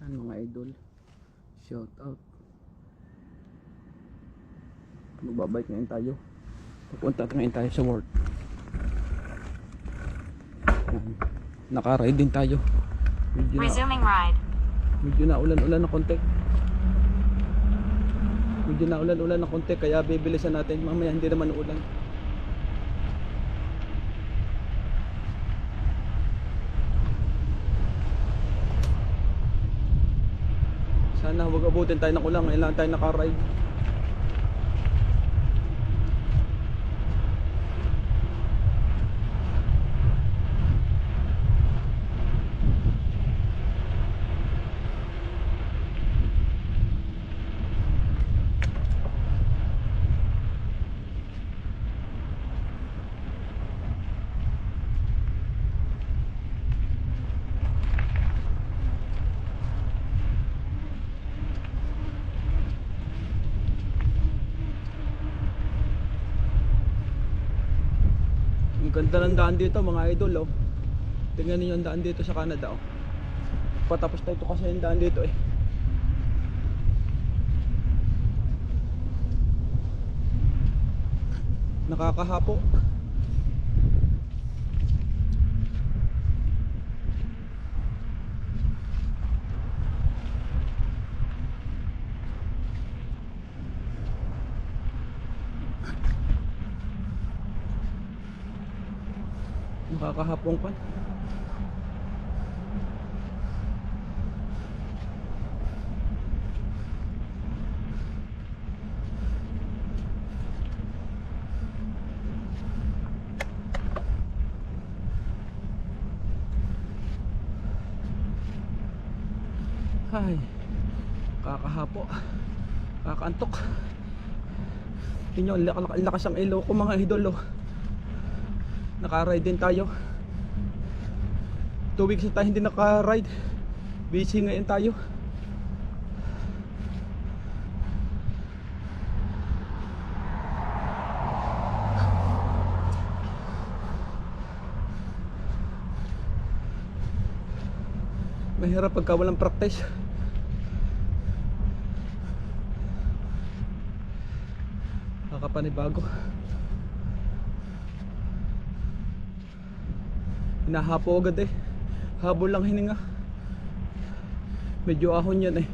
Yan mga idol, shout out. Magbabike ngayon tayo. Pupunta ngayon tayo sa work. Yan. Naka-ride din tayo. Resuming ride. Medyo na ulan-ulan na konti. Medyo na ulan-ulan na konti kaya bibilisan natin. Mamaya hindi naman ulan. Sana huwag abutin tayo ng ulan. Ngayon lang tayo naka-ride. Ang ganda ng daan dito mga idol, oh. Tingnan niyo ang daan dito sa Canada, oh. Patapos tayo kasi yung daan dito eh. Nakakahapo. Nakakahapong pa. Ay, kakahapo. Kakaantok. Tingnan nyo, lakas ang ilaw ko mga idol, oh. Naka-ride din tayo. 2 weeks na tayo hindi naka-ride. Busy ngayon tayo. Mahirap pagka walang practice. Nakapanibago. Hinahapo agad eh. Habol lang hininga. Medyo ahon yan eh.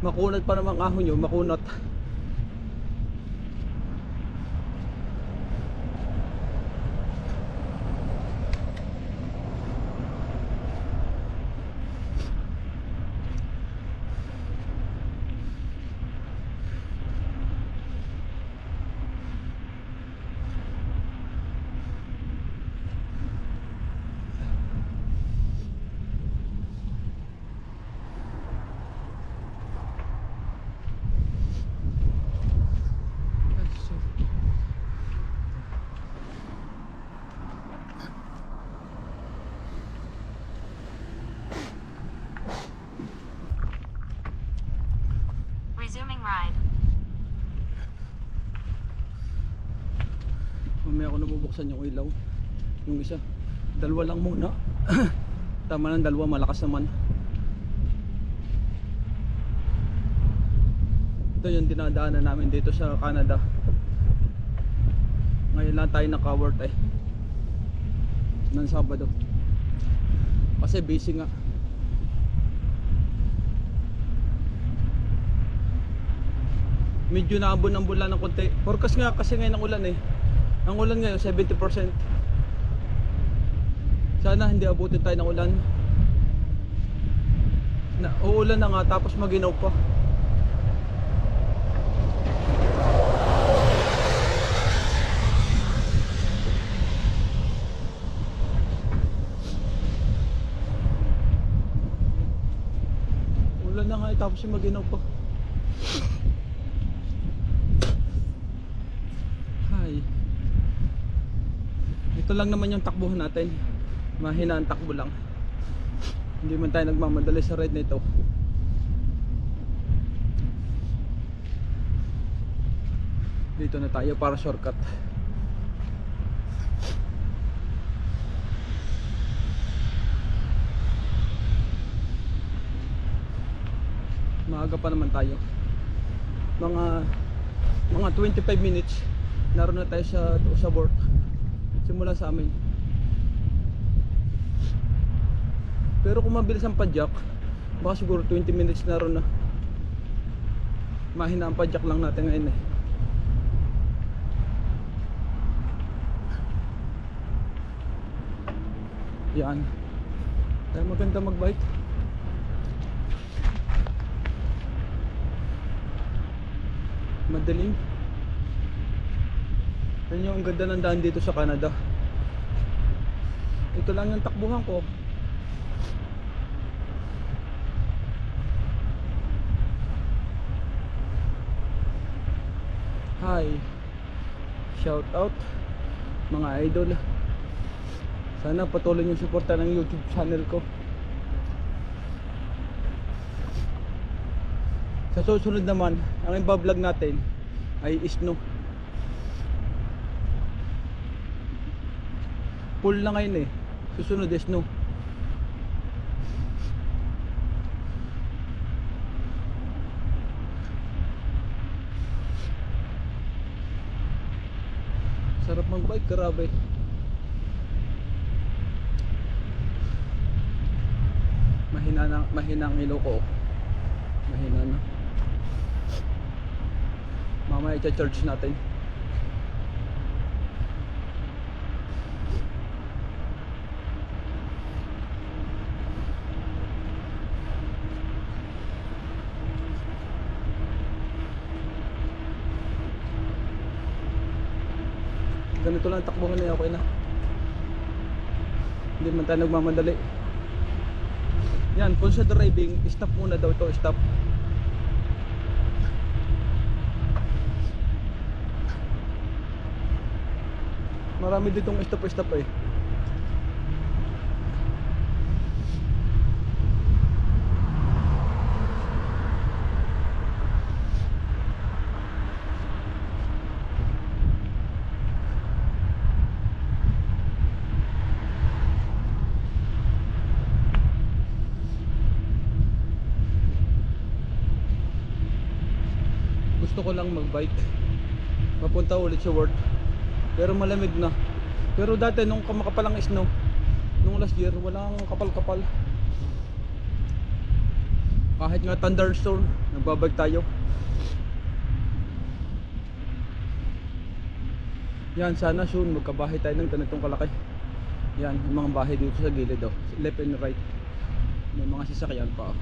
Makunat pa namang ahon yun. Makunat. Resuming ride. Mamaya ako nabubuksan yung ilaw. Yung isa. Dalawa lang muna. Tama ng dalawa, malakas naman. Ito yung dinadaanan namin dito sa Canada. Ngayon lang tayo naka-work eh. Nang Sabado. Kasi busy nga. Medyo naabon ng bulan ng konti. Forecast nga kasi ngayon ang ulan eh. Ang ulan ngayon 70%. Sana hindi abutin tayo ng ulan. Uulan na nga tapos maginaw pa. Ulan na nga tapos maginaw pa. Ito lang naman yung takbuhan natin. Mahina ang takbo lang. Hindi man tayo nagmamadali sa ride na ito. Dito na tayo para shortcut. Maaga pa naman tayo. Mga 25 minutes naroon na tayo sa work. Simula sa amin. Pero kung mabilis ang padyak, baka siguro 20 minutes naroon na. Mahina ang padyak lang natin ngayon eh. Yan. Kaya maganda magbike. Madaling. Yan yung ganda ng daan dito sa Canada. Ito lang yung takbuhan ko. Hi. Shout out mga idol. Sana patuloy yung suporta ng YouTube channel ko. Sa susunod naman, ang iba-vlog natin ay snow. Full na ngayon eh. Susunod is snow. Sarap mag-bike, grabe. Mahina ang ilo ko. Mahina na. Mamaya i-charge natin. Ganito lang takbuhan na okay na. Hindi man tayo nagmamadali. Yan, kung sa driving, stop muna daw ito, stop. Marami ditong stop eh. Gusto ko lang magbike papunta ulit sa work, pero malamig na. Pero dati nung kamakapalang snow nung last year, walang kapal-kapal. Kahit nga thunderstorm, nagbabike tayo. Yan, sana soon magkabahay tayo ng ganitong kalaki. Yan, yung mga bahay dito sa gilid oh. Left and right. May mga sasakyan pa oh.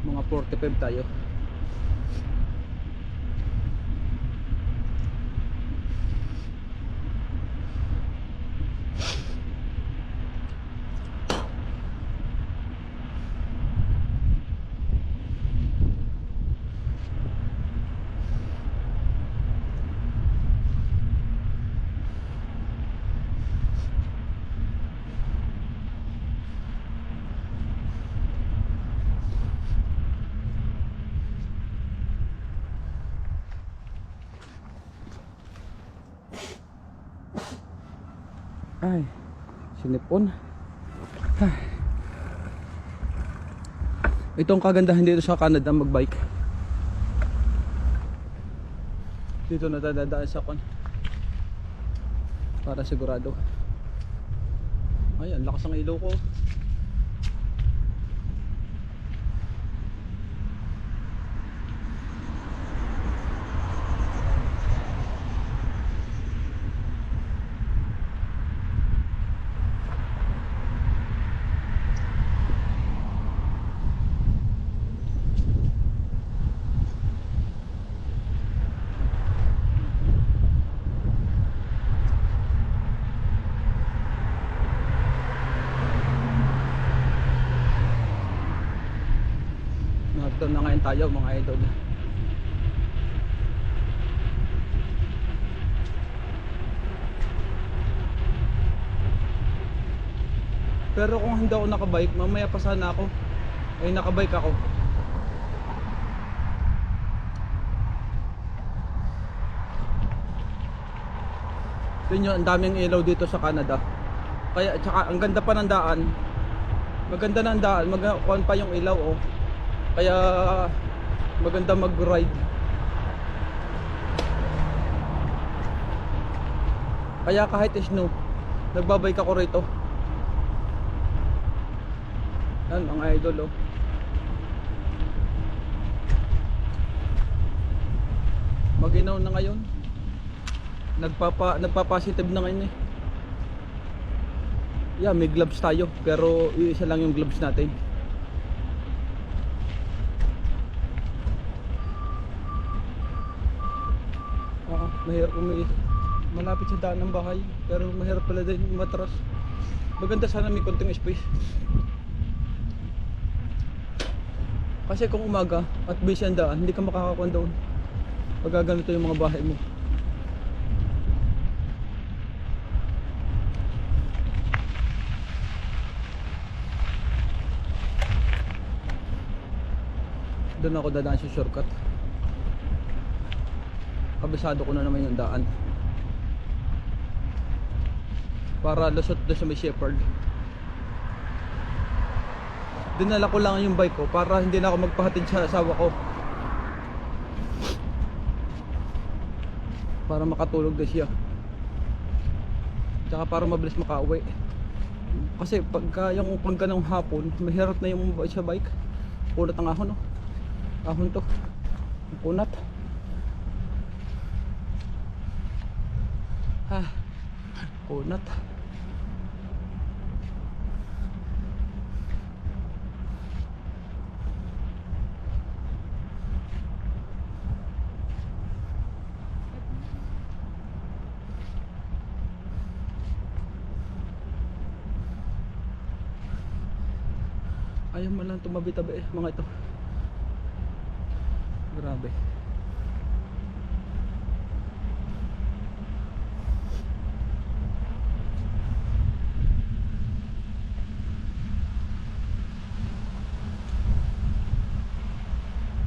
Mga 45 tayo. Ay, sinipon. Ay. Ito ang kagandahan dito sa Canada magbike. Dito na dadaan sa kon para sigurado. Ay, ang lakas ng ilaw ko. Doon na ngayon tayo mga idol. Pero kung hindi ako nakabike, mamaya pa sana ako ay nakabike ako. Tingnan nyo, ang daming ilaw dito sa Canada. Kaya, tsaka, ang ganda pa ng daan. Maganda na ang daan, magkuhan pa yung ilaw, oh. Kaya, maganda mag-ride. Kaya kahit snow, nagbabike ako rito. Yan, mga idol, oh. Maginaw na ngayon. Nagpa-positive na ngayon eh. Yeah, may gloves tayo, pero isa lang yung gloves natin. Mahirap malapit sa daan ng bahay, pero mahirap pala din matras. Maganda sana may konting space. Kasi kung umaga at busy ang daan, hindi ka makakakuha doon. Pag ganito yung mga bahay mo. Doon ako dadaan sa shortcut. Kabisado ko na naman yung daan. Para lusot doon sa may shepherd. Dinala ko lang yung bike ko para hindi na ako magpahatid sa asawa ko. Para makatulog na siya. Tsaka para mabilis makauwi. Kasi pagka ng hapon, mahirap na yung sa bike. Kunat ang ahon, no? Ahon to. Kunat. Kunat. Ayaw man lang tumabi-tabi mga ito. Grabe.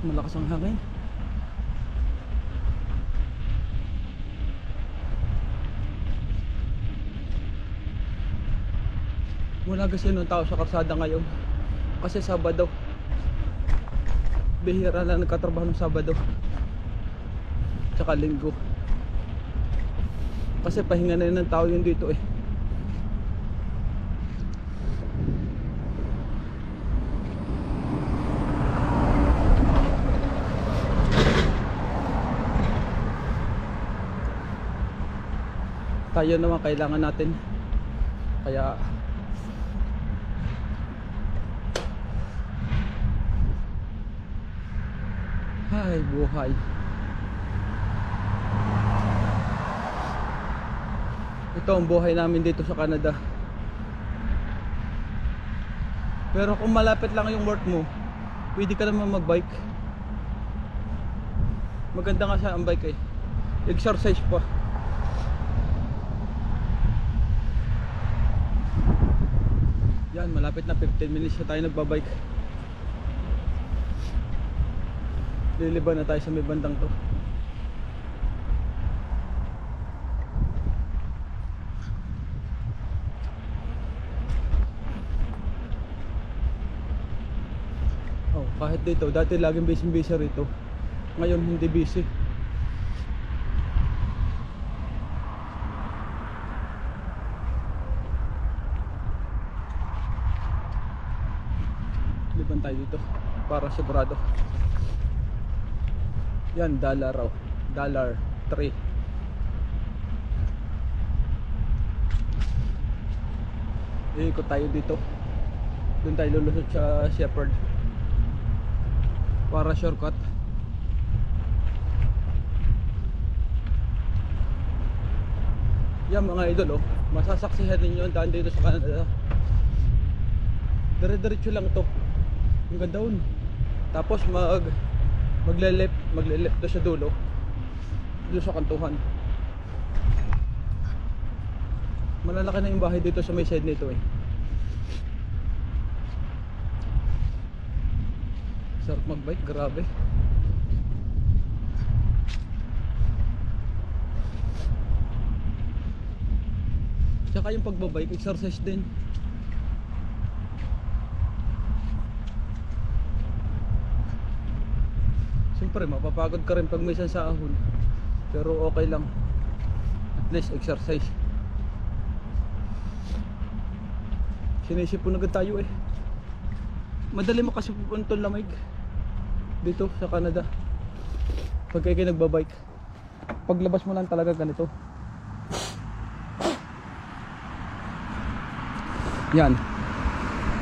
Malakas ang hangin. Wala kasi nung tao sa kalsada ngayon. Kasi Sabado. Bihira lang nagkatrabaho ng Sabado. Tsaka Linggo. Kasi pahinga na yun ng tao yun dito eh. Tayo naman kailangan natin. Kaya ay buhay. Ito ang buhay namin dito sa Canada. Pero kung malapit lang yung work mo, pwede ka naman magbike. Maganda nga sa ang bike eh. Exercise pa. Yan, malapit na 15 minutes na tayo nagbabike. Liliban na tayo sa may bandang to. Oh, kahit dito, dati laging busy rito. Ngayon hindi busy. Liban tayo dito para sigurado. Yan, dollar raw. $3. Iikot tayo dito. Doon tayo lulusot sa shepherd. Para shortcut. Yan mga idol, oh. Masasaksihan ninyo ang daan dito sa Canada. Dire-diretso lang to. Ang ganda un. Tapos magle-left to sa dulo. Dulo sa kantuhan. Malalaki na yung bahay dito sa may side nito eh. Sarap magbike, grabe. Tsaka yung pagbabike, exercise din. Siyempre mapapagod ka rin pag may sasahon, pero okay lang, at least exercise. Sinisipon agad tayo eh. Madali mo kasi pupuntong lamig dito sa Canada pag kayo nagbabike. Paglabas mo lang talaga ganito. Yan.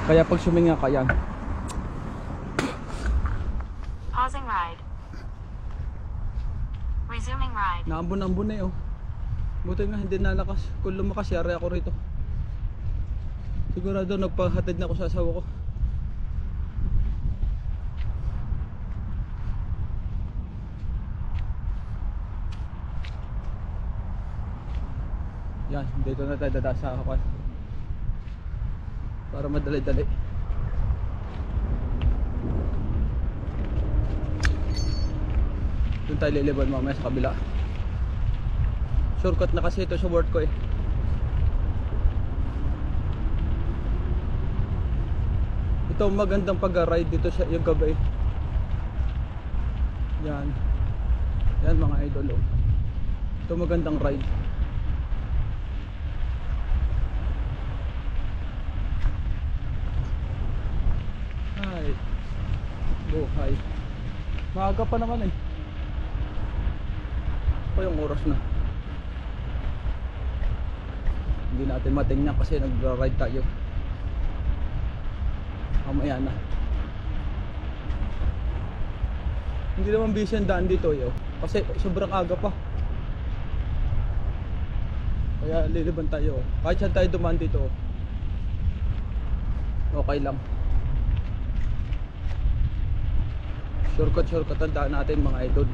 Kaya pag suminga ka yan. Pausing ride. Resuming ride. Naambon-ambon na eh oh. Buti nga hindi nalakas. Kung lumakas yari ako rito. Sigurado nagpahatid na ako sa asawa ko. Yan, dito na tayo dada sa kapan para madali-dali. Doon tayo liliban mamaya sa kabila. Shortcut na kasi ito sa work ko eh. Ito magandang pag-ride dito sa yung gabi. Yan. Yan mga idol oh. Ito magandang ride. Ay. Buhay. Maaga pa naman eh. Pa yung oras na. Hindi natin matingnan kasi nagra-ride tayo. Mamaya na. Hindi naman busy ang daan dito yo. Kasi sobrang aga pa. Kaya liliban tayo. Kahit saan tayo dumaan dito. Okay lang. Shortcut ang daan natin mga idol.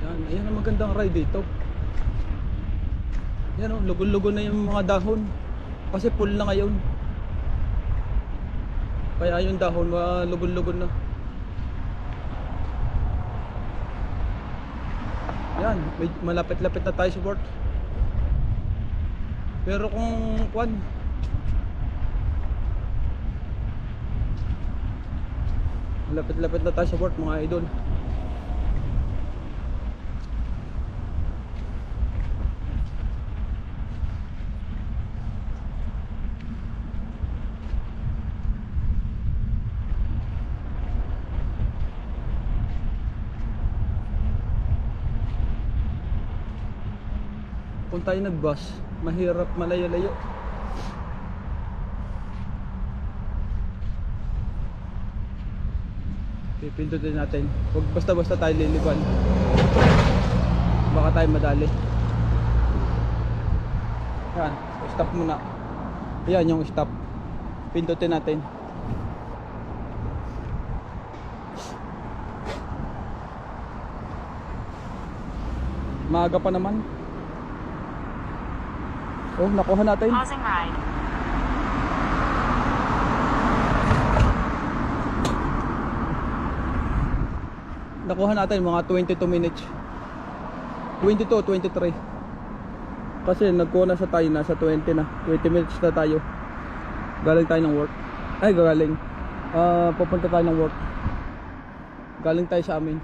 Yan, ayan ang magandang ride dito. Yan o, lugon-lugon na yung mga dahon. Kasi full na ngayon. Kaya yung dahon, lugon-lugon na. Yan, malapit-lapit na tayo sa work. Pero kung malapit-lapit na tayo sa work mga idol. Kung tayo nag-bus, mahirap malayo-layo. Pipindutin natin. Huwag basta-basta tayo liliban. Baka tayo madali. Yan, stop muna. Yan yung stop. Pindutin natin. Maaga pa naman. Oh, nakuha natin. Pausing ride. Nakuha natin mga 22 minutes. 22, 23. Kasi nagkuha na sa tayo, nasa 20 na. 20 minutes na tayo. Galing tayo ng work. Ay, galing. Pupunta tayo ng work. Galing tayo sa amin.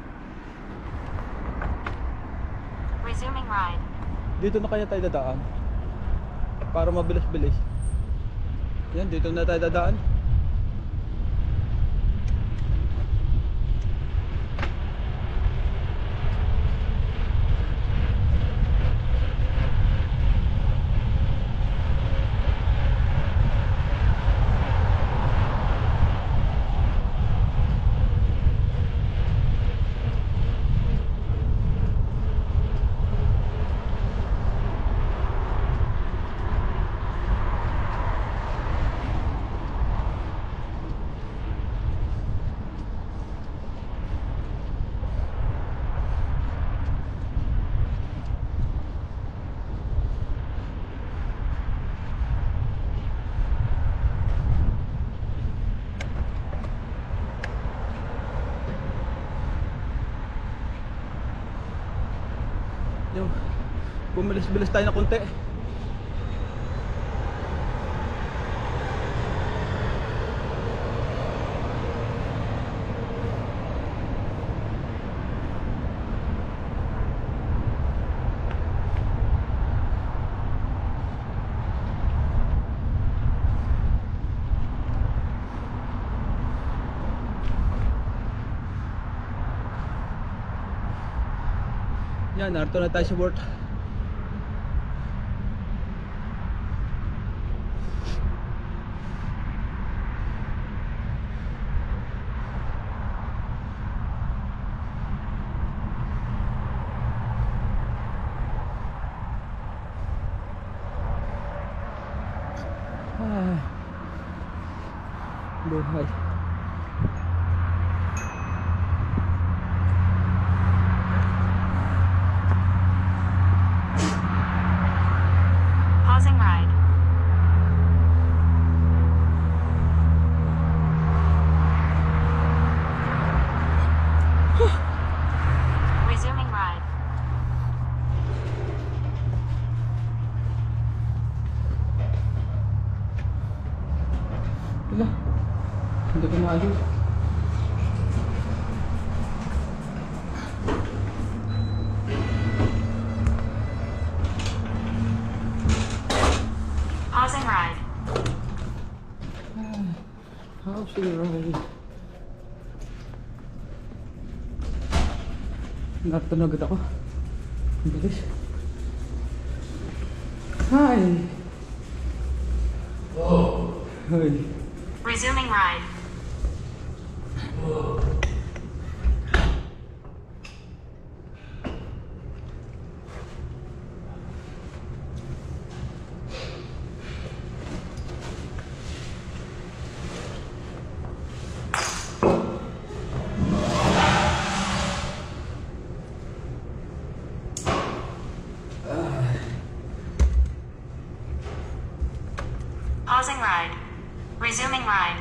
Resuming ride. Dito na kaya tayo dadaan para mabilis-bilis. Yan, dito na tayo dadaan. Bumilis-bilis tayo na konti. Yan, narito na tayo sa port. Ah, buhay. Pausing ride. Resuming ride. Wala. Hindi ko maayos. Pausing ride. How's your ride? Narito na agad ako. Ang bilis. Hi! Hi. Resuming ride. Pausing ride. Resuming ride.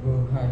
Buhay.